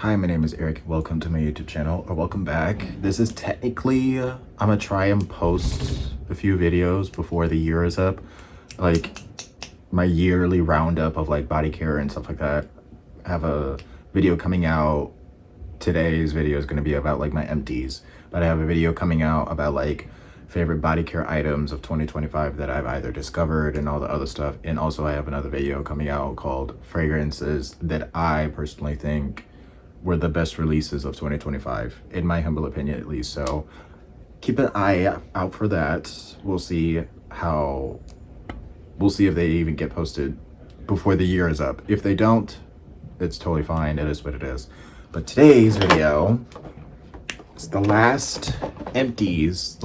Hi, my name is Eric. Welcome to my YouTube channel, or welcome back. This is technically, I'm gonna try and post a few videos before the year is up. Like my yearly roundup of like body care and stuff like that. I have a video coming out. Today's video is gonna be about like my empties, but I have a video coming out about like favorite body care items of 2025 that I've either discovered and all the other stuff. And also I have another video coming out called fragrances that I personally think were the best releases of 2025, in my humble opinion at least. So keep an eye out for that. We'll see if they even get posted before the year is up. If they don't, it's totally fine. It is what it is. But today's video is the last empties,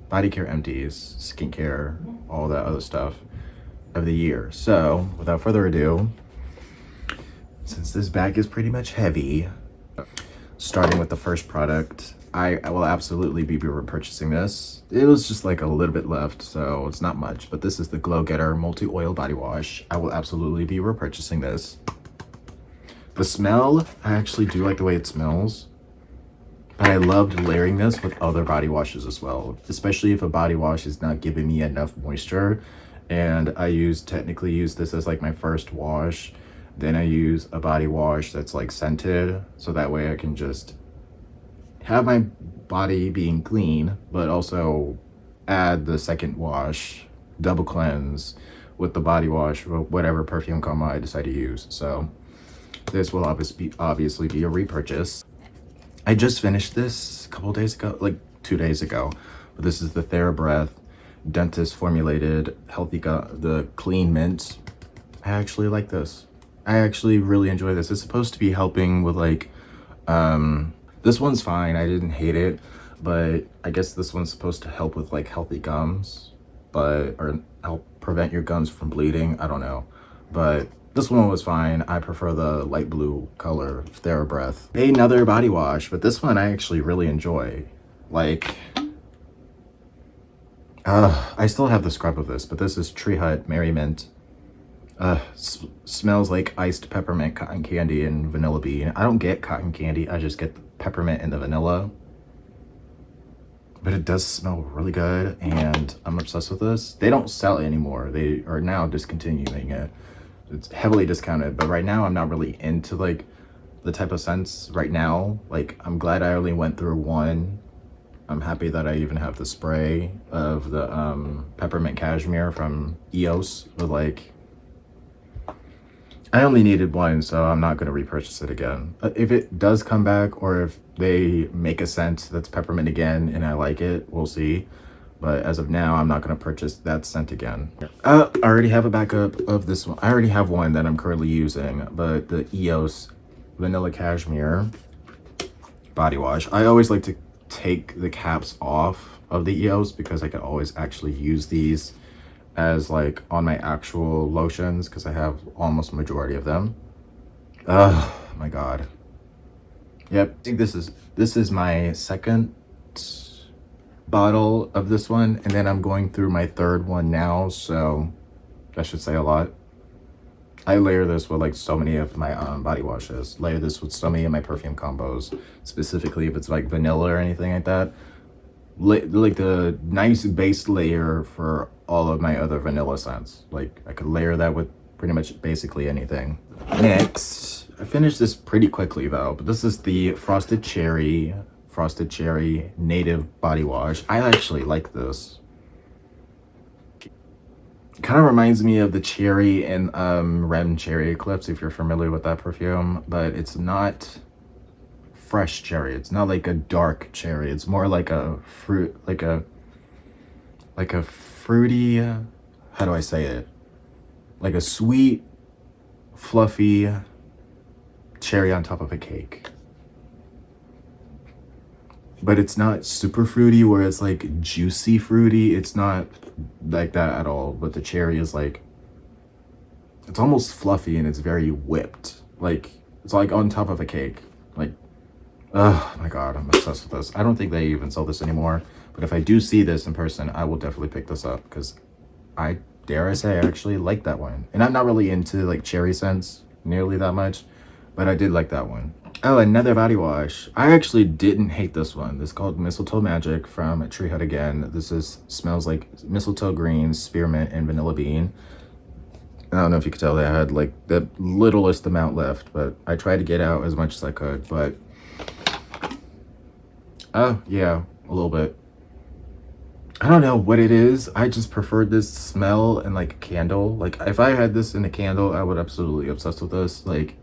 body care empties, skincare, all that other stuff of the year. So without further ado, since this bag is pretty much heavy, starting with the first product, I will absolutely be repurchasing this. It was just like a little bit left, so it's not much, but this is the Glow Getter Multi-Oil Body Wash. I will absolutely be repurchasing this. The smell, I actually do like the way it smells, but I loved layering this with other body washes as well, especially if a body wash is not giving me enough moisture. And I technically use this as like my first wash. Then I use a body wash that's like scented, so that way I can just have my body being clean, but also add the second wash, double cleanse with the body wash or whatever perfume combo I decide to use. So this will obviously be a repurchase. I just finished this a couple days ago, like 2 days ago. But this is the TheraBreath dentist formulated the clean mint. I actually like this. I actually really enjoy this. It's supposed to be helping with like, this one's fine. I didn't hate it, but I guess this one's supposed to help with like healthy gums, or help prevent your gums from bleeding. I don't know, but this one was fine. I prefer the light blue color of TheraBreath. Another body wash, but this one I actually really enjoy. Like, I still have the scrub of this, but this is Tree Hut Merry Mint. Smells like iced peppermint, cotton candy, and vanilla bean. I don't get cotton candy, I just get the peppermint and the vanilla. But it does smell really good, and I'm obsessed with this. They don't sell it anymore. They are now discontinuing it. It's heavily discounted, but right now I'm not really into like the type of scents right now. Like, I'm glad I only went through one. I'm happy that I even have the spray of the peppermint cashmere from EOS with like, I only needed one, so I'm not going to repurchase it again. If it does come back, or if they make a scent that's peppermint again and I like it, we'll see. But as of now, I'm not going to purchase that scent again. I already have a backup of this one. I already have one that I'm currently using, but the EOS Vanilla Cashmere body wash. I always like to take the caps off of the EOS because I can always actually use these as like on my actual lotions, because I have almost majority of them. Oh my god. Yep, I think this is my second bottle of this one, and then I'm going through my third one now, so that should say a lot. I layer this with like so many of my body washes. Layer this with so many of my perfume combos, specifically if it's like vanilla or anything like that. Like the nice base layer for all of my other vanilla scents. Like, I could layer that with pretty much basically anything. Next, I finished this pretty quickly though, but this is the Frosted Cherry Native Body Wash. I actually like this. It kind of reminds me of the cherry in Rem Cherry Eclipse, if you're familiar with that perfume, but it's not fresh cherry. It's not like a dark cherry. It's more like a fruit, like a fruity, how do I say it? Like a sweet, fluffy cherry on top of a cake. But it's not super fruity where it's like juicy fruity. It's not like that at all. But the cherry is like, it's almost fluffy and it's very whipped. Like, it's like on top of a cake. Like, oh my god, I'm obsessed with this. I don't think they even sell this anymore, but if I do see this in person, I will definitely pick this up, because I dare I say I actually like that one. And I'm not really into like cherry scents nearly that much, but I did like that one. Oh, another body wash. I actually didn't hate this one. This is called Mistletoe Magic from Tree Hut again. Smells like mistletoe green, spearmint, and vanilla bean. I don't know if you could tell that I had like the littlest amount left, but I tried to get out as much as I could, but oh yeah, a little bit. I don't know what it is. I just preferred this smell in like a candle. Like if I had this in a candle, I would absolutely obsess with this. Like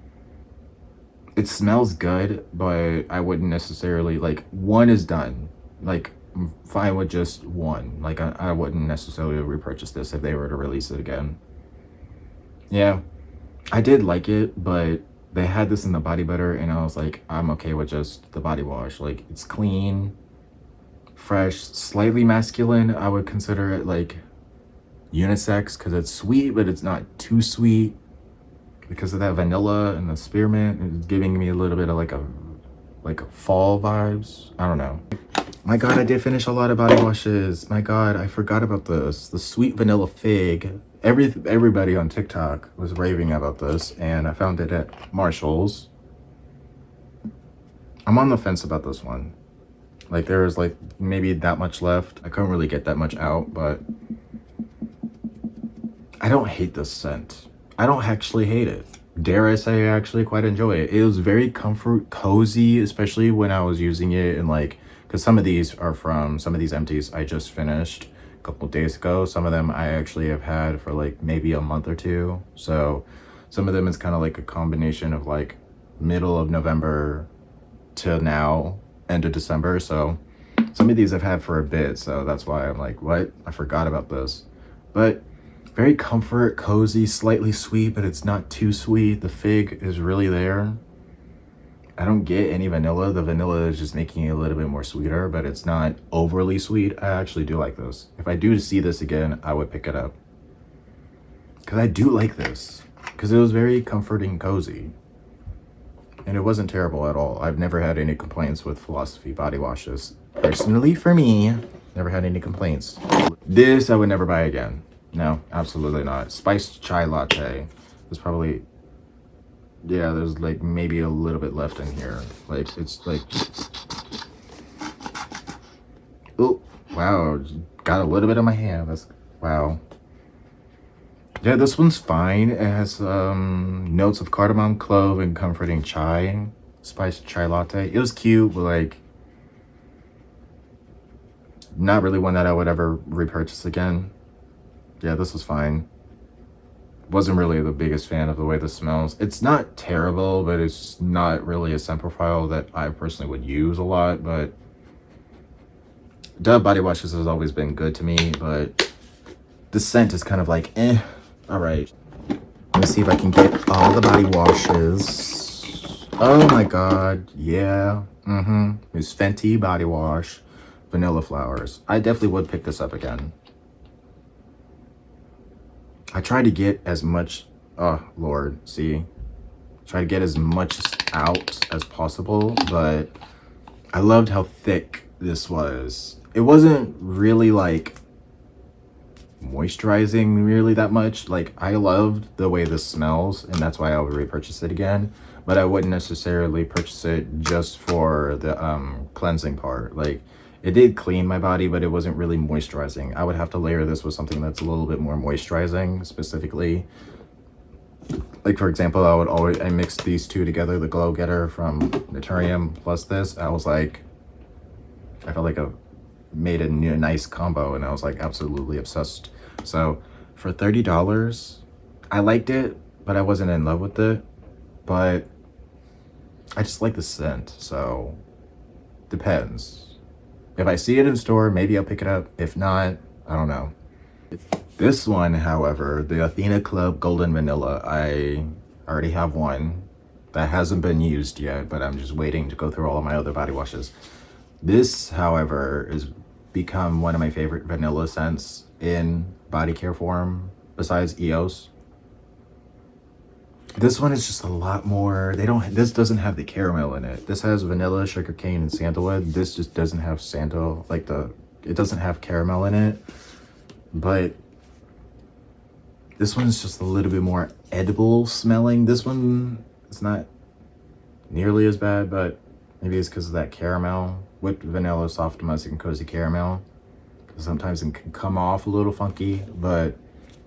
it smells good, but I wouldn't necessarily like one is done. Like I'm fine with just one. Like I wouldn't necessarily repurchase this if they were to release it again. Yeah, I did like it, but they had this in the body butter and I was like, I'm okay with just the body wash. Like it's clean, fresh, slightly masculine. I would consider it like unisex because it's sweet, but it's not too sweet. Because of that vanilla and the spearmint, it's giving me a little bit of like a fall vibes. I don't know. My God, I did finish a lot of body washes. My God, I forgot about this. The sweet vanilla fig. Everybody on TikTok was raving about this, and I found it at Marshall's. I'm on the fence about this one. Like there was like maybe that much left. I couldn't really get that much out, but I don't hate this scent. I don't actually hate it. Dare I say I actually quite enjoy it. It was very cozy, especially when I was using it and like, because some of these empties I just finished a couple days ago. Some of them I actually have had for like maybe a month or two. So some of them is kind of like a combination of like middle of November to now, end of December. So some of these I've had for a bit. So that's why I'm like, what? I forgot about this. But very cozy, slightly sweet, but it's not too sweet. The fig is really there. I don't get any vanilla. The vanilla is just making it a little bit more sweeter, but it's not overly sweet. I actually do like this. If I do see this again, I would pick it up. Because I do like this. Because it was very comforting, cozy. And it wasn't terrible at all. I've never had any complaints with Philosophy body washes. Personally, for me, never had any complaints. This I would never buy again. No, absolutely not. Spiced chai latte. There's probably, yeah, there's like maybe a little bit left in here. Like, it's like, oh, wow, got a little bit on my hand. That's, wow. Yeah, this one's fine. It has notes of cardamom, clove, and comforting chai. Spiced chai latte. It was cute, but like, not really one that I would ever repurchase again. Yeah, this was fine. Wasn't really the biggest fan of the way this smells. It's not terrible, but it's not really a scent profile that I personally would use a lot. But Dove body washes has always been good to me, but the scent is kind of like, eh. All right. Let me see if I can get all the body washes. Oh my God, yeah. It's Fenty body wash, vanilla flowers. I definitely would pick this up again. I try to get as much, oh Lord, see, try to get as much out as possible, but I loved how thick this was. It wasn't really like moisturizing really that much. Like I loved the way this smells and that's why I would repurchase it again, but I wouldn't necessarily purchase it just for the cleansing part. Like it did clean my body, but it wasn't really moisturizing. I would have to layer this with something that's a little bit more moisturizing, specifically. Like for example, I mixed these two together, the Glow Getter from Naturium plus this. I was like, I felt like I made a nice combo and I was like absolutely obsessed. So for $30, I liked it, but I wasn't in love with it. But I just like the scent, so depends. If I see it in store, maybe I'll pick it up. If not, I don't know. This one, however, the Athena Club Golden Vanilla, I already have one that hasn't been used yet, but I'm just waiting to go through all of my other body washes. This, however, has become one of my favorite vanilla scents in body care form, besides EOS. This one is just a lot more, this doesn't have the caramel in it. This has vanilla, sugarcane, and sandalwood. This just doesn't have it doesn't have caramel in it. But this one's just a little bit more edible smelling. This one, it's not nearly as bad, but maybe it's because of that caramel. Whipped vanilla, soft musk, and cozy caramel. Sometimes it can come off a little funky, but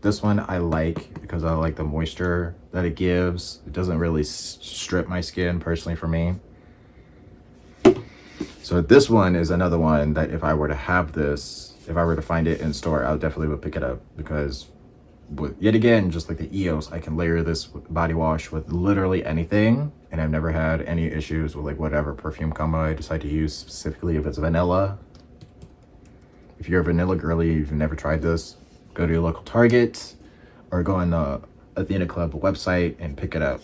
this one I like because I like the moisture that it gives. It doesn't really strip my skin personally for me. So this one is another one that if I were to have this, if I were to find it in store, I definitely would pick it up because yet again, just like the EOS, I can layer this body wash with literally anything, and I've never had any issues with like whatever perfume combo I decide to use, specifically if it's vanilla. If you're a vanilla girly, you've never tried this, go to your local Target or go on the Athena Club website and pick it up.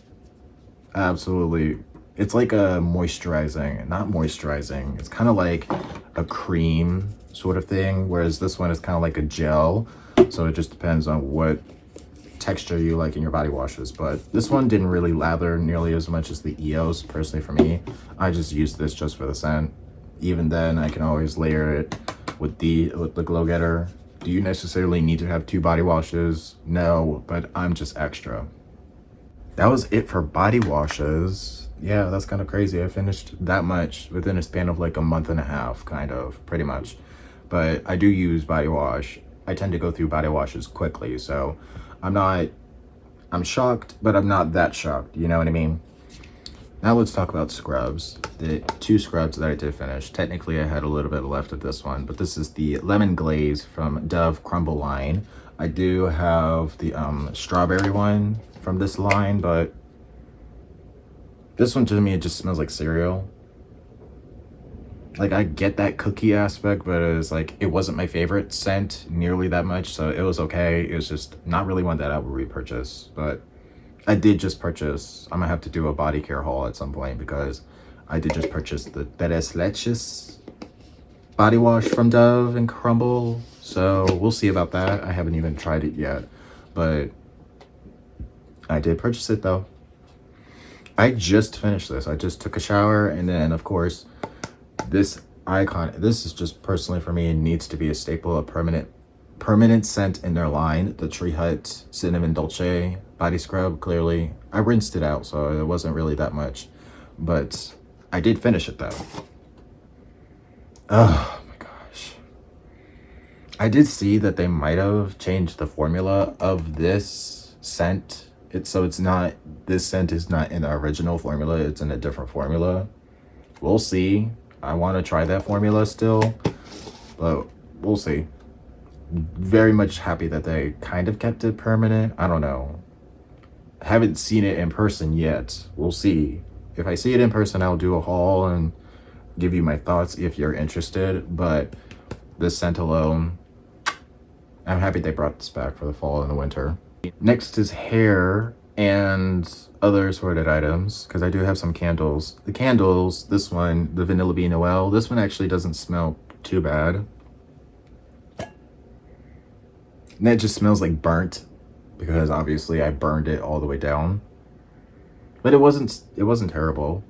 Absolutely. It's like a moisturizing, not moisturizing. It's kind of like a cream sort of thing, whereas this one is kind of like a gel. So it just depends on what texture you like in your body washes. But this one didn't really lather nearly as much as the EOS, personally for me. I just used this just for the scent. Even then, I can always layer it with the Glow Getter. Do you necessarily need to have 2 body washes? No, but I'm just extra. That was it for body washes. Yeah, that's kind of crazy. I finished that much within a span of like a month and a half, kind of, pretty much. But I do use body wash. I tend to go through body washes quickly, so I'm shocked, but I'm not that shocked, you know what I mean? Now let's talk about scrubs. The 2 scrubs that I did finish. Technically, I had a little bit left of this one, but this is the Lemon Glaze from Dove Crumble line. I do have the strawberry one from this line, but this one to me, it just smells like cereal. Like, I get that cookie aspect, but it was like, it wasn't my favorite scent nearly that much, so it was okay. It was just not really one that I would repurchase, but I did just purchase, I'm gonna have to do a body care haul at some point because I did just purchase the Tres Leches body wash from Dove and Crumble, so we'll see about that. I haven't even tried it yet, but I did purchase it though. I just finished this. I just took a shower, and then of course this icon, this is just personally for me, it needs to be a staple, a permanent scent in their line, the Tree Hut Cinnamon Dolce body scrub. Clearly I rinsed it out, so it wasn't really that much, but I did finish it though. Oh my gosh, I did see that they might have changed the formula of this scent. It's not, this scent is not in the original formula, it's in a different formula. We'll see. I want to try that formula still, but we'll see. Very much happy that they kind of kept it permanent. I don't know. Haven't seen it in person yet. We'll see. If I see it in person, I'll do a haul and give you my thoughts if you're interested. But this scent alone, I'm happy they brought this back for the fall and the winter. Next is hair and other assorted items, because I do have some candles. The candles, this one, the Vanilla Bean Noel, this one actually doesn't smell too bad. And it just smells like burnt, because obviously I burned it all the way down. But it wasn't terrible.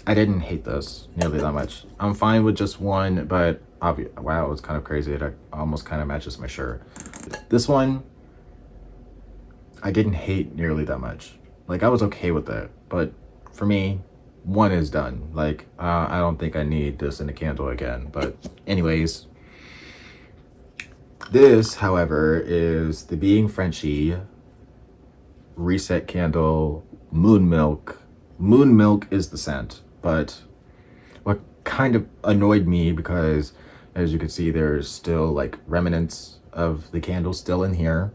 I didn't hate this nearly that much. I'm fine with just one, but wow, it's kind of crazy. It almost kind of matches my shirt. This one, I didn't hate nearly that much. Like, I was okay with it, but for me, one is done. Like, I don't think I need this in a candle again. But anyways, this, however, is the Being Frenchie Reset Candle Moon Milk. Moon Milk is the scent, but what kind of annoyed me, because as you can see, there's still like remnants of the candle still in here.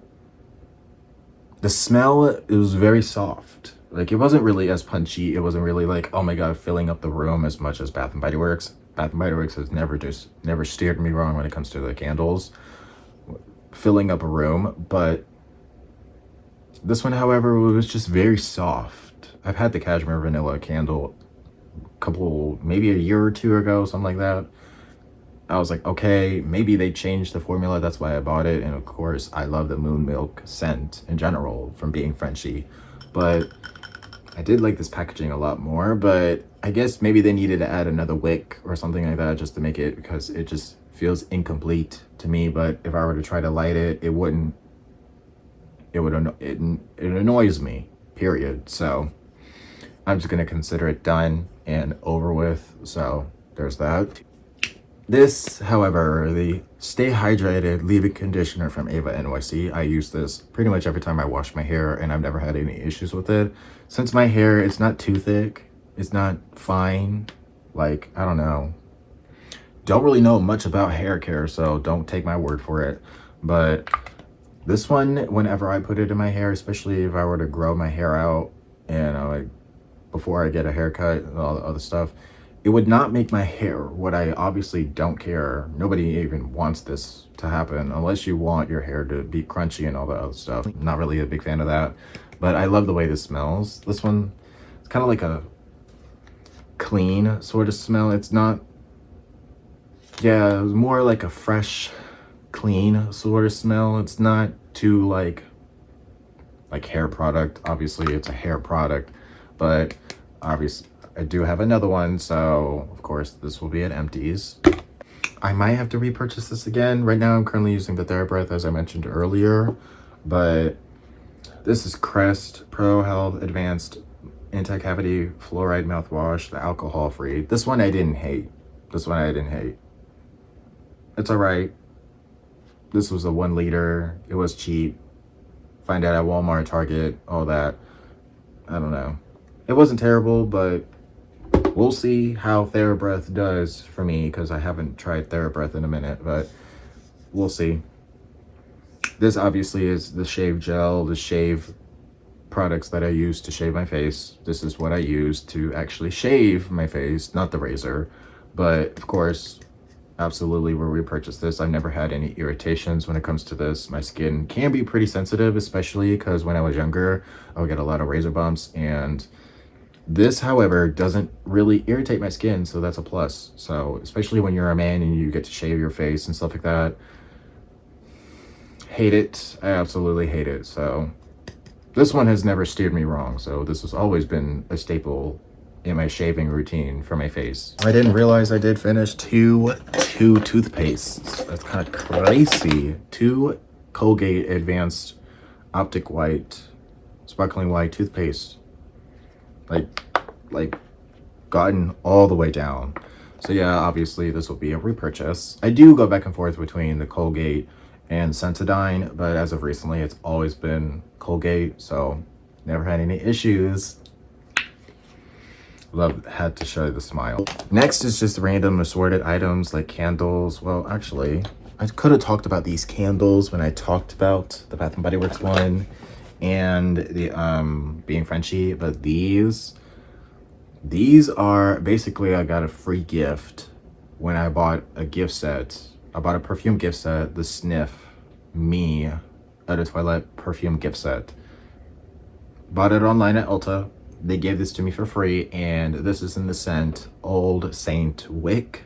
The smell, it was very soft. Like, it wasn't really as punchy. It wasn't really like, oh my god, filling up the room as much as Bath and Body Works. Bath and Body Works has never steered me wrong when it comes to the candles filling up a room. But this one, however, was just very soft. I've had the Cashmere Vanilla candle maybe a year or 2 ago, something like that. I was like, okay, maybe they changed the formula, that's why I bought it. And of course, I love the Moon Milk scent in general from Being Frenchie. But I did like this packaging a lot more, but I guess maybe they needed to add another wick or something like that just to make it, because it just feels incomplete to me. But if I were to try to light it, it annoys me, period. So I'm just gonna consider it done and over with. So there's that. This, however, the Stay Hydrated Leave-In Conditioner from Ava NYC. I use this pretty much every time I wash my hair, and I've never had any issues with it. Since my hair, it's not too thick, it's not fine, like, I don't know. Don't really know much about hair care, so don't take my word for it. But this one, whenever I put it in my hair, especially if I were to grow my hair out and like before I get a haircut and all the other stuff, it would not make my hair what I obviously don't care. Nobody even wants this to happen unless you want your hair to be crunchy and all that other stuff. Not really a big fan of that, but I love the way this smells. This one, it's kind of like a clean sort of smell. It's not, yeah, it's more like a fresh, clean sort of smell. It's not too like hair product. Obviously it's a hair product, but obviously I do have another one, so of course this will be at Empties. I might have to repurchase this again. Right now I'm currently using the TheraBreath as I mentioned earlier, but this is Crest Pro Health Advanced Anti-Cavity Fluoride Mouthwash, the alcohol free. This one I didn't hate. It's all right. This was a 1 liter. It was cheap. Find out at Walmart, Target, all that. I don't know. It wasn't terrible, but we'll see how TheraBreath does for me because I haven't tried TheraBreath in a minute, but we'll see. This obviously is the shave gel, the shave products that I use to shave my face. This is what I use to actually shave my face, not the razor. But of course, absolutely will repurchase this. I've never had any irritations when it comes to this. My skin can be pretty sensitive, especially because when I was younger, I would get a lot of razor bumps, and this, however, doesn't really irritate my skin, so that's a plus. So especially when you're a man and you get to shave your face and stuff like that. Hate it. I absolutely hate it. So this one has never steered me wrong. So this has always been a staple in my shaving routine for my face. I didn't realize I did finish two toothpastes. That's kind of crazy. 2 Colgate Advanced Optic White, Sparkling White toothpaste. Like gotten all the way down. So yeah, obviously this will be a repurchase. I do go back and forth between the Colgate and Sensodyne, but as of recently, it's always been Colgate, so never had any issues. Had to show you the smile. Next is just random assorted items like candles. Well, actually, I could have talked about these candles when I talked about the Bath & Body Works one and the Being Frenchie, but these are basically, I got a free gift when I bought a gift set. I bought a perfume gift set, the Sniff Me Eau de Toilette perfume gift set. Bought it online at Ulta. They gave this to me for free, and this is in the scent Old Saint Wick.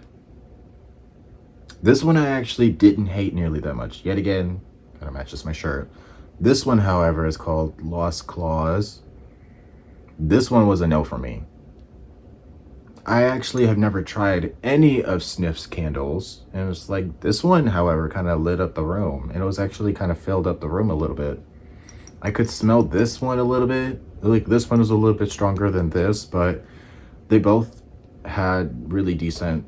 This one I actually didn't hate nearly that much. Yet again, kind of matches my shirt. This one, however, is called Lost Claws. This one was a no for me. I actually have never tried any of Sniff's candles, and it was like this one, however, kind of lit up the room, and it was actually kind of filled up the room a little bit. I could smell this one a little bit. Like this one was a little bit stronger than this, but they both had really decent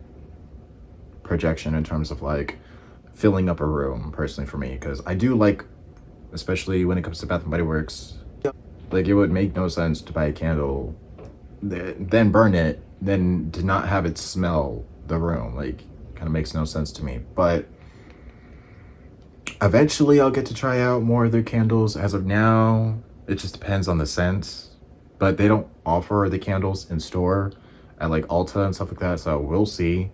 projection in terms of like filling up a room, personally for me, because I do like, especially when it comes to Bath & Body Works, like it would make no sense to buy a candle, then burn it, then to not have it smell the room. Like, kind of makes no sense to me. But eventually I'll get to try out more of their candles. As of now, it just depends on the scent, but they don't offer the candles in store at like Ulta and stuff like that, so we'll see.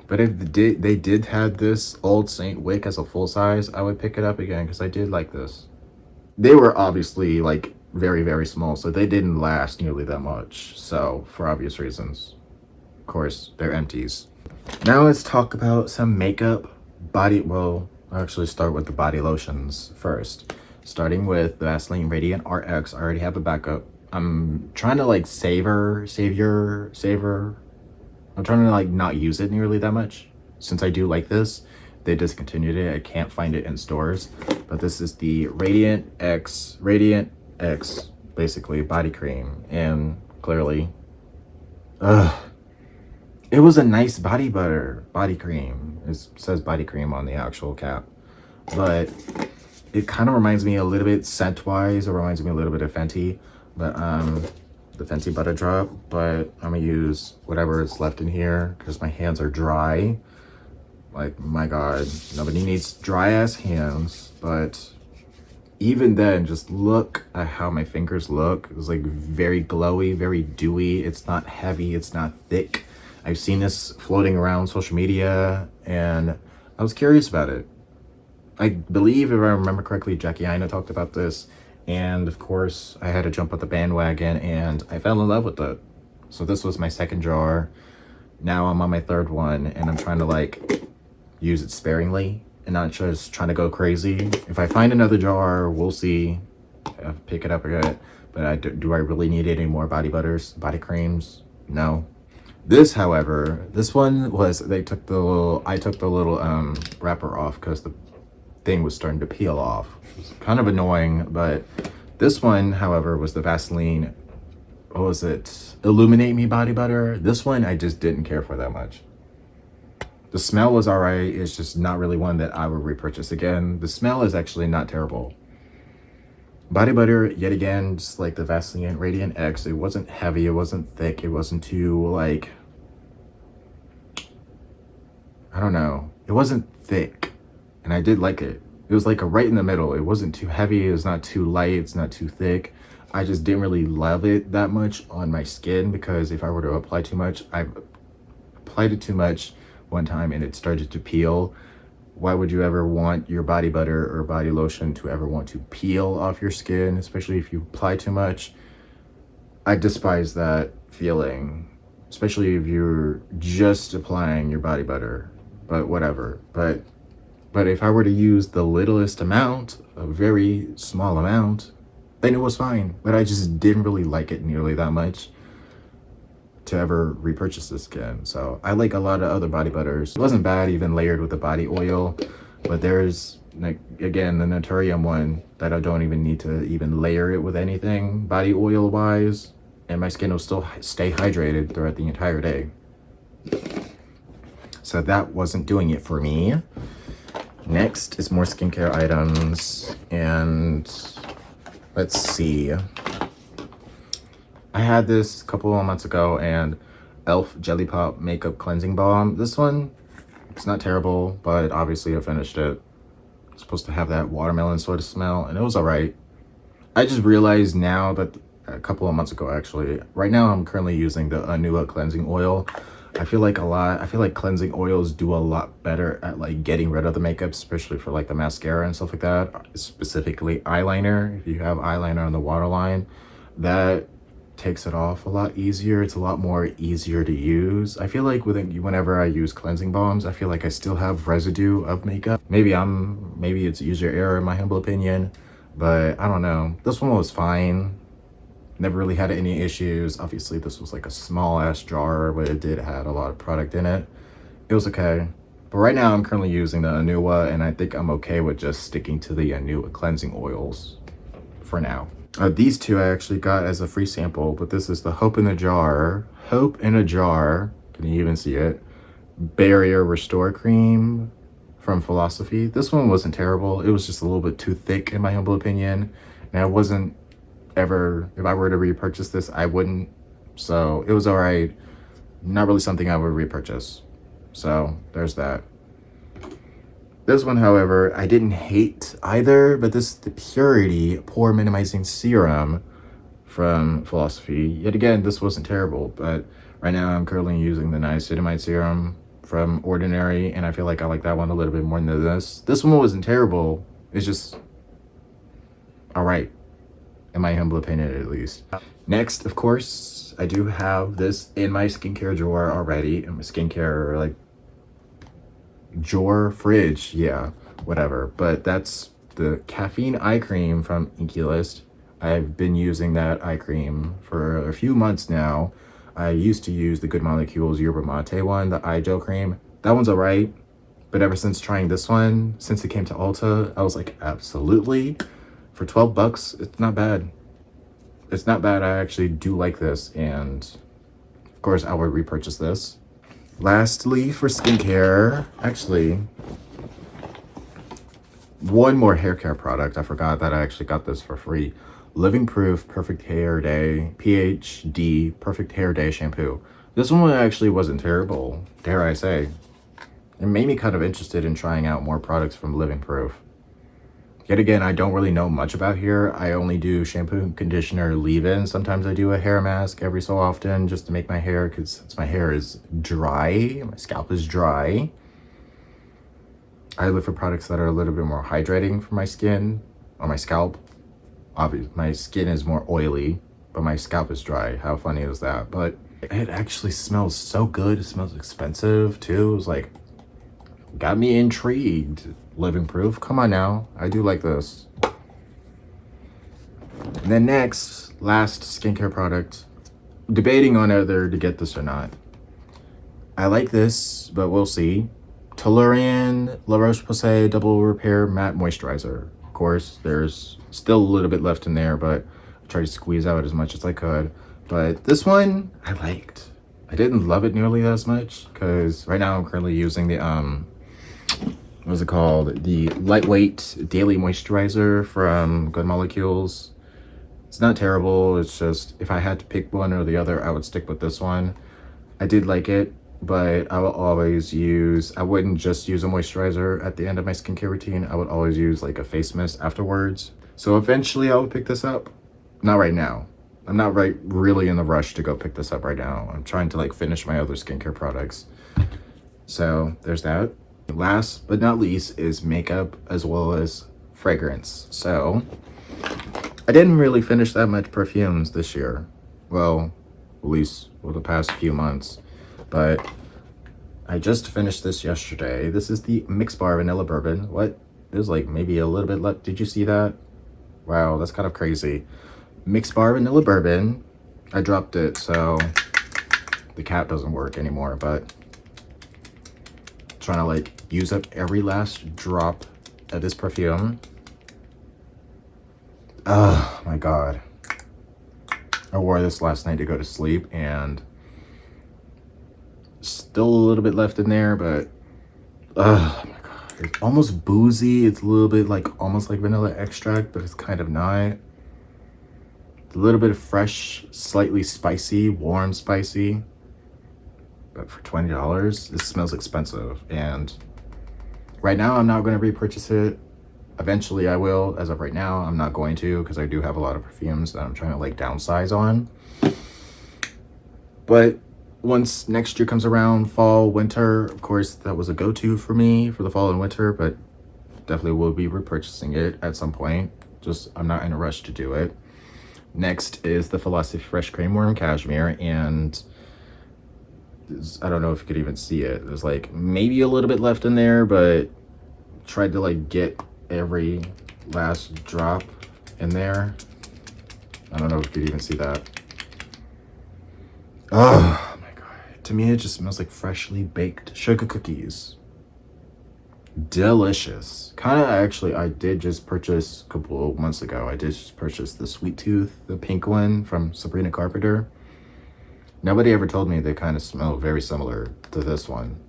But if they did have this Old Saint Wick as a full size, I would pick it up again because I did like this. They were obviously like very, very small, so they didn't last nearly that much. So for obvious reasons, of course, they're empties. Now let's talk about some makeup, well, I'll actually start with the body lotions first. Starting with the Vaseline Radiant RX. I already have a backup. I'm trying to like savor. I'm trying to like not use it nearly that much. Since I do like this, they discontinued it. I can't find it in stores. But this is the Radiant X, basically body cream. And clearly. Ugh. It was a nice body cream. It says body cream on the actual cap. But it kind of reminds me a little bit scent-wise. It reminds me a little bit of Fenty. But, the Fenty Butter Drop. But I'm going to use whatever is left in here because my hands are dry. Like, my God. Nobody needs dry-ass hands. But even then, just look at how my fingers look. It's like very glowy, very dewy. It's not heavy. It's not thick. I've seen this floating around social media and I was curious about it. I believe, if I remember correctly, Jackie Aina talked about this. And of course, I had to jump on the bandwagon and I fell in love with it. So this was my second jar. Now I'm on my third one and I'm trying to like use it sparingly and not just trying to go crazy. If I find another jar, we'll see. I'll pick it up again. But do I really need any more body butters, body creams? No. This, however, this one was, I took the little wrapper off because the thing was starting to peel off. It was kind of annoying, but this one, however, was the Vaseline, what was it? Illuminate Me Body Butter. This one, I just didn't care for that much. The smell was all right. It's just not really one that I would repurchase again. The smell is actually not terrible. Body butter, yet again, just like the Vaseline Radiant X, it wasn't heavy, it wasn't thick, it wasn't too, like, I don't know. It wasn't thick, and I did like it. It was like a right in the middle. It wasn't too heavy, it was not too light, it's not too thick. I just didn't really love it that much on my skin because if I were to apply too much, I applied it too much one time and it started to peel. Why would you ever want your body butter or body lotion to ever want to peel off your skin, especially if you apply too much? I despise that feeling, especially if you're just applying your body butter, but whatever. But if I were to use the littlest amount, a very small amount, then it was fine. But I just didn't really like it nearly that much to ever repurchase this again. So I like a lot of other body butters. It wasn't bad even layered with the body oil, but there's like, again, the Naturium one that I don't even need to even layer it with anything body oil wise, and my skin will still stay hydrated throughout the entire day. So that wasn't doing it for me. Next is more skincare items, and let's see. I had this a couple of months ago, and e.l.f. Jelly Pop Makeup Cleansing Balm. This one, it's not terrible, but obviously I finished it. It's supposed to have that watermelon sort of smell, and it was alright. I just realized now that a couple of months ago, actually. Right now, I'm currently using the Anua Cleansing Oil. I feel like cleansing oils do a lot better at like getting rid of the makeup, especially for like the mascara and stuff like that. Specifically eyeliner. If you have eyeliner on the waterline, that takes it off a lot easier. It's a lot more easier to use. I feel like whenever I use cleansing balms, I feel like I still have residue of makeup. Maybe it's user error in my humble opinion, but I don't know. This one was fine. Never really had any issues. Obviously this was like a small ass jar, but it did have a lot of product in it. It was okay. But right now I'm currently using the Anua, and I think I'm okay with just sticking to the Anua cleansing oils for now. These two I actually got as a free sample, but this is the Hope in a Jar. Hope in a Jar, can you even see it? Barrier Restore Cream from Philosophy. This one wasn't terrible. It was just a little bit too thick in my humble opinion. And I wasn't ever, if I were to repurchase this, I wouldn't. So it was alright. Not really something I would repurchase. So there's that. This one, however, I didn't hate either, but this is the Purity Pore Minimizing Serum from Philosophy. Yet again, this wasn't terrible, but right now I'm currently using the Niacinamide Serum from Ordinary, and I feel like I like that one a little bit more than this. This one wasn't terrible. It's just alright, in my humble opinion at least. Next, of course, I do have this in my skincare drawer already, in my skincare, like, drawer, fridge, yeah, whatever. But that's the caffeine eye cream from Inculist. I've been using that eye cream for a few months now. I used to use the Good Molecules Yerba Mate one, the eye gel cream. That one's alright, but ever since trying this one, since it came to Ulta, I was like, absolutely. For 12 bucks, it's not bad. it's not bad. I actually do like this, and of course I would repurchase this. Lastly, for skincare, actually, one more hair care product. I forgot that I actually got this for free. Living Proof Perfect Hair Day PhD Perfect Hair Day shampoo. This one actually wasn't terrible, dare I say. It made me kind of interested in trying out more products from Living Proof. Yet again, I don't really know much about hair. I only do shampoo, conditioner, leave-in. Sometimes I do a hair mask every so often just to make my hair, because since my hair is dry, my scalp is dry, I look for products that are a little bit more hydrating for my skin or my scalp. Obviously, my skin is more oily, but my scalp is dry. How funny is that? But it actually smells so good. It smells expensive too. It was like, got me intrigued. Living Proof, come on now. I do like this. And then next, last skincare product. Debating on whether to get this or not. I like this, but we'll see. Tolerian La Roche-Posay Double Repair Matte Moisturizer. Of course, there's still a little bit left in there, but I tried to squeeze out as much as I could. But this one, I liked. I didn't love it nearly as much, because right now I'm currently using the, what's it called? The Lightweight Daily Moisturizer from Good Molecules. It's not terrible. It's just, if I had to pick one or the other, I would stick with this one. I did like it, but I will always use, I wouldn't just use a moisturizer at the end of my skincare routine. I would always use like a face mist afterwards. So eventually I will pick this up. Not right now. I'm not really in the rush to go pick this up right now. I'm trying to like finish my other skincare products. So there's that. Last but not least is makeup as well as fragrance. So I didn't really finish that much perfumes this year. Well, at least for the past few months. But I just finished this yesterday. This is the Mix Bar Vanilla Bourbon. What? There's like maybe a little bit left. Did you see that? Wow, that's kind of crazy. Mix Bar Vanilla Bourbon. I dropped it, so the cap doesn't work anymore, but trying to like use up every last drop of this perfume. Oh my god. I wore this last night to go to sleep, and still a little bit left in there, but oh my god. It's almost boozy. It's a little bit like almost like vanilla extract, but it's kind of not. A little bit of fresh, slightly spicy, warm spicy. But for $20, this smells expensive. And right now, I'm not going to repurchase it. Eventually, I will. As of right now, I'm not going to, because I do have a lot of perfumes that I'm trying to like downsize on. But once next year comes around, fall, winter, of course, that was a go-to for me for the fall and winter, but definitely will be repurchasing it at some point. Just, I'm not in a rush to do it. Next is the Philosophy Fresh Cream Warm Cashmere, and I don't know if you could even see it. There's like maybe a little bit left in there, but tried to like get every last drop in there. I don't know if you could even see that. Oh my god. To me, it just smells like freshly baked sugar cookies. Delicious. Kind of actually, I did just purchase a couple of months ago. I did just purchase the Sweet Tooth, the pink one from Sabrina Carpenter. Nobody ever told me they kind of smell very similar to this one.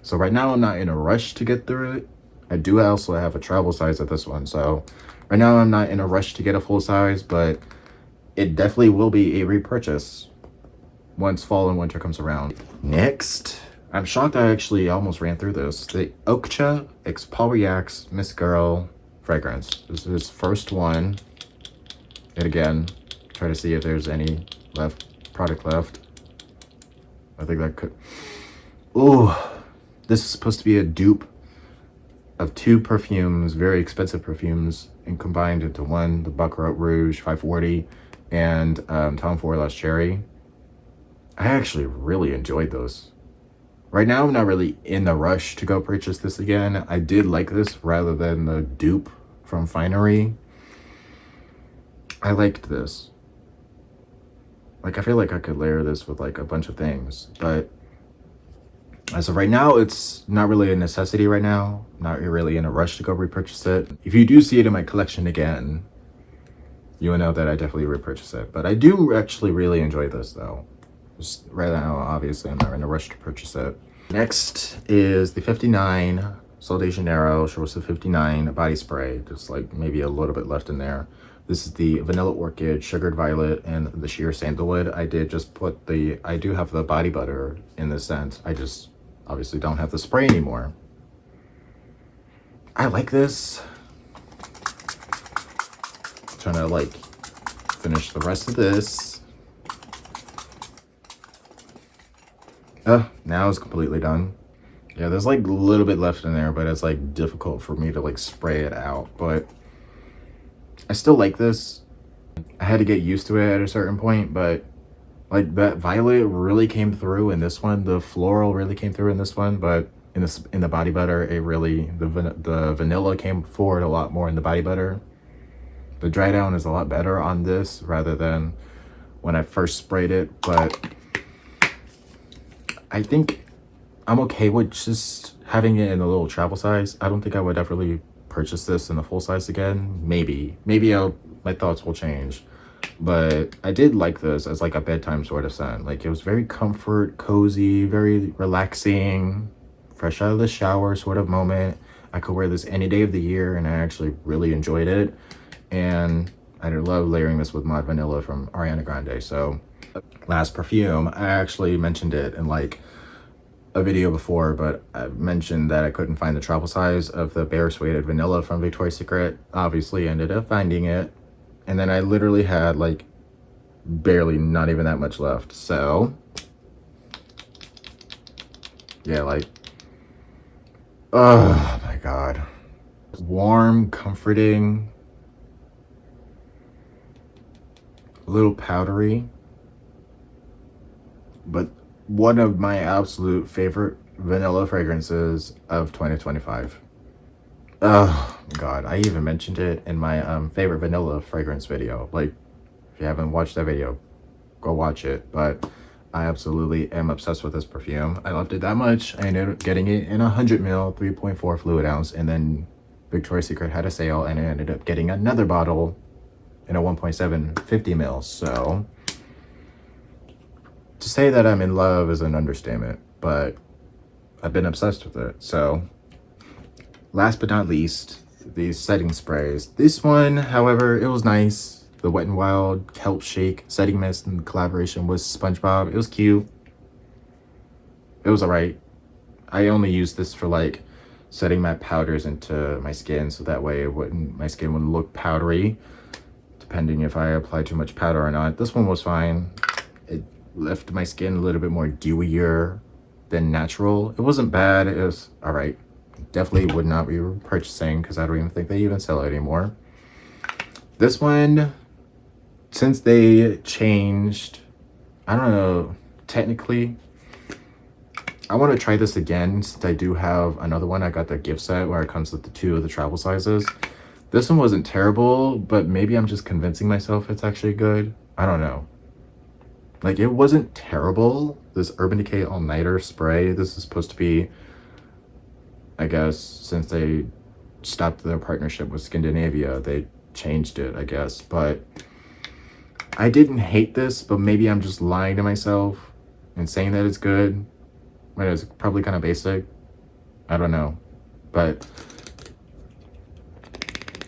So right now I'm not in a rush to get through it. I do also have a travel size of this one. So right now I'm not in a rush to get a full size, but it definitely will be a repurchase once fall and winter comes around. Next, I'm shocked I actually almost ran through this. The Okcha Expoliax Miss Girl fragrance. This is first one. And again, try to see if there's any product left. I think that could. Ooh, this is supposed to be a dupe of two perfumes, very expensive perfumes, and combined into one, the Baccarat Rouge 540 and Tom Ford Lost Cherry. I actually really enjoyed those. Right now, I'm not really in the rush to go purchase this again. I did like this rather than the dupe from Finery. I liked this. Like, I feel like I could layer this with like a bunch of things, but as of right now, it's not really a necessity right now. I'm not really in a rush to go repurchase it. If you do see it in my collection again, you will know that I definitely repurchase it. But I do actually really enjoy this though. Just right now, obviously, I'm not in a rush to purchase it. Next is the 59 Sol de Janeiro Chaussee 59 body spray. Just like maybe a little bit left in there. This is the Vanilla Orchid, Sugared Violet, and the Sheer Sandalwood. I do have the body butter in this scent. I just obviously don't have the spray anymore. I like this. Trying to like finish the rest of this. Now it's completely done. Yeah, there's like a little bit left in there, but it's like difficult for me to like spray it out. But I still like this. I had to get used to it at a certain point, but like that violet really came through in this one. The floral really came through in this one, but in the body butter, it really the vanilla came forward a lot more in the body butter. The dry down is a lot better on this rather than when I first sprayed it, but I think I'm okay with just having it in a little travel size. I don't think I would ever really purchase this in the full size again. Maybe my thoughts will change. But I did like this as like a bedtime sort of scent. Like it was very cozy, very relaxing, fresh out of the shower sort of moment. I could wear this any day of the year and I actually really enjoyed it. And I love layering this with Mod Vanilla from Ariana Grande. So last perfume, I actually mentioned it in like a video before, but I mentioned that I couldn't find the travel size of the Bare Suede Vanilla from Victoria's Secret. Obviously ended up finding it. And then I literally had like barely not even that much left. So yeah, like, oh my God. Warm, comforting, a little powdery, but one of my absolute favorite vanilla fragrances of 2025. Oh God, I even mentioned it in my favorite vanilla fragrance video. Like, if you haven't watched that video, go watch it. But I absolutely am obsessed with this perfume. I loved it that much. I ended up getting it in 100 ml, 3.4 fluid ounce, and then Victoria's Secret had a sale, and I ended up getting another bottle in a 1.7 50 ml. So to say that I'm in love is an understatement, but I've been obsessed with it. So last but not least, these setting sprays. This one, however, it was nice. The Wet n Wild Kelp Shake setting mist in collaboration with SpongeBob. It was cute. It was alright. I only used this for like setting my powders into my skin, so that way my skin wouldn't look powdery, depending if I apply too much powder or not. This one was fine. It left my skin a little bit more dewier than natural. It wasn't bad. It was alright. Definitely would not be purchasing because I don't even think they even sell it anymore. This one, since they changed, I don't know, technically, I want to try this again since I do have another one. I got the gift set where it comes with the two of the travel sizes. This one wasn't terrible, but maybe I'm just convincing myself it's actually good. I don't know. Like, it wasn't terrible. This Urban Decay All Nighter spray, this is supposed to be, I guess, since they stopped their partnership with Scandinavia, they changed it, I guess. But I didn't hate this, but maybe I'm just lying to myself and saying that it's good when it's probably kind of basic. I don't know. But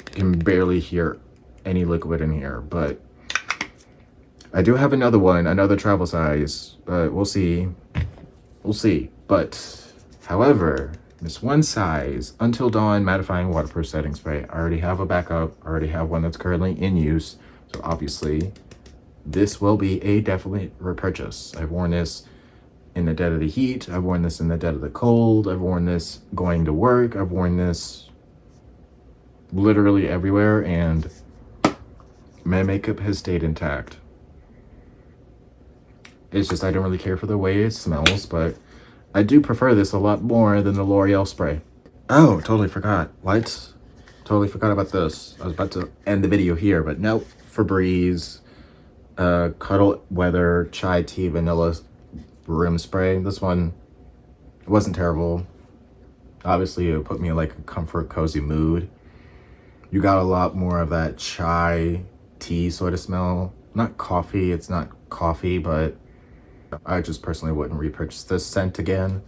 you can barely hear any liquid in here. But I do have another one, another travel size, but we'll see. We'll see. But, however, this one size, Until Dawn Mattifying Waterproof Setting Spray, I already have a backup. I already have one that's currently in use. So, obviously, this will be a definite repurchase. I've worn this in the dead of the heat. I've worn this in the dead of the cold. I've worn this going to work. I've worn this literally everywhere, and my makeup has stayed intact. It's just I don't really care for the way it smells, but I do prefer this a lot more than the L'Oreal spray. Oh, totally forgot. What? Totally forgot about this. I was about to end the video here, but nope. Febreze, Cuddle Weather Chai Tea Vanilla Room Spray. This one wasn't terrible. Obviously, it put me in like a comfort, cozy mood. You got a lot more of that chai tea sort of smell. Not coffee, it's not coffee, but I just personally wouldn't repurchase this scent again.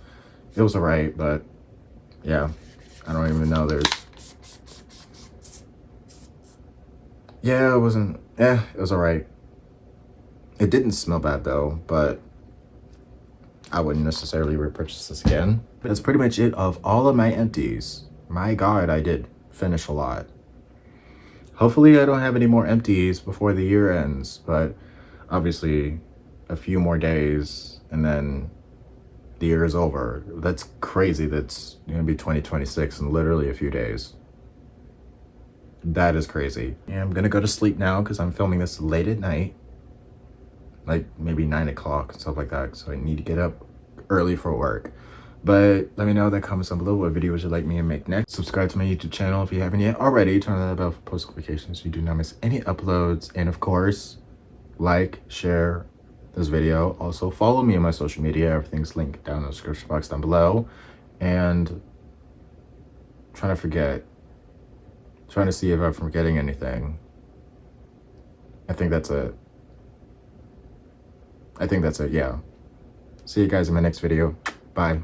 It was alright, but yeah, I don't even know yeah, it was alright. It didn't smell bad though, but I wouldn't necessarily repurchase this again. But that's pretty much it of all of my empties. My God, I did finish a lot. Hopefully I don't have any more empties before the year ends, but obviously a few more days and then the year is over. That's crazy. That's gonna be 2026 in literally a few days. That is crazy. And I'm gonna go to sleep now because I'm filming this late at night. Like maybe 9 o'clock and stuff like that. So I need to get up early for work. But let me know in the comments down below what videos you'd like me to make next. Subscribe to my YouTube channel if you haven't yet already. Turn on that bell for post notifications so you do not miss any uploads. And of course, like, share this video. Also follow me on my social media. Everything's linked down in the description box down below. And trying to see if I'm forgetting anything. I think that's it. Yeah. See you guys in my next video. Bye.